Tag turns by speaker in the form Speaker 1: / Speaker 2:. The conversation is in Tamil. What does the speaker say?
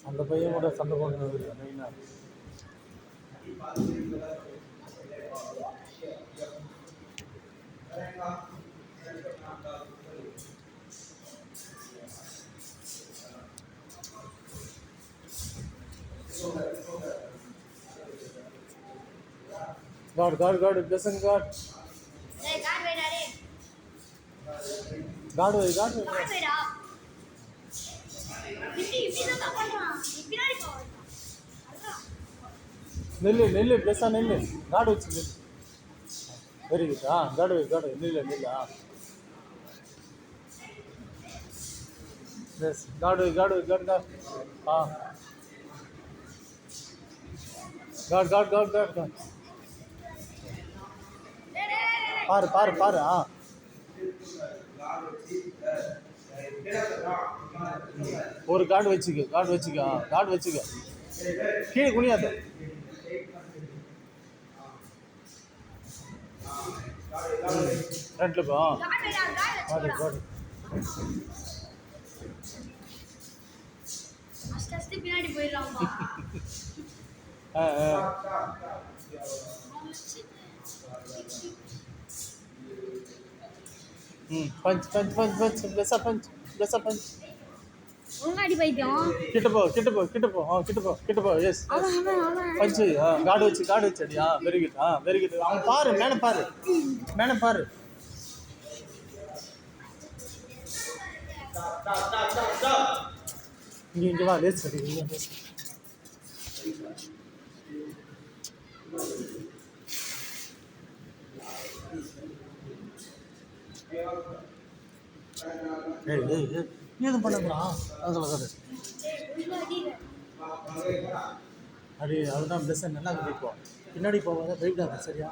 Speaker 1: அந்த பையன் கூட சண்டை போடுறது மெயினாக. God, blessing God.
Speaker 2: Hey, God, wait, Daddy.
Speaker 1: God way.
Speaker 2: God, wait up. இப்படி தான் பண்றான். பின்னாடி போறான்.
Speaker 1: நெல்லு பிளஸ்ஸா நெல்லு. God வச்சு நெல்லு. Very good. God way. நெல்லு. Yes, God way. God. God. God. பாரு. ஒரு கார்டு வச்சுக்க. கார்டு வச்சுக்க. கீழே குனியாத. ஃப்ரண்ட்ல போ. கார்டு.
Speaker 2: அஸ்தஸ்தி பின்னாடி போயிடலாம்பா.
Speaker 1: பஞ்ச்.
Speaker 2: ஒழுங்காடி பைத்தியம்.
Speaker 1: கிட்ட போ. கிட்ட போ. எஸ். பஞ்ச். கார்டு வச்சு அடி. Very good. அவன் பாரு, மேல பாரு. இங்க வா, லேஸ் அடி. நீ எதுவும் பண்ணக்கூடா. அடி அதுதான் ப்ளஸ். நல்லா கட்டிப்போம். பின்னாடி போவாத, போய்விடாது. சரியா?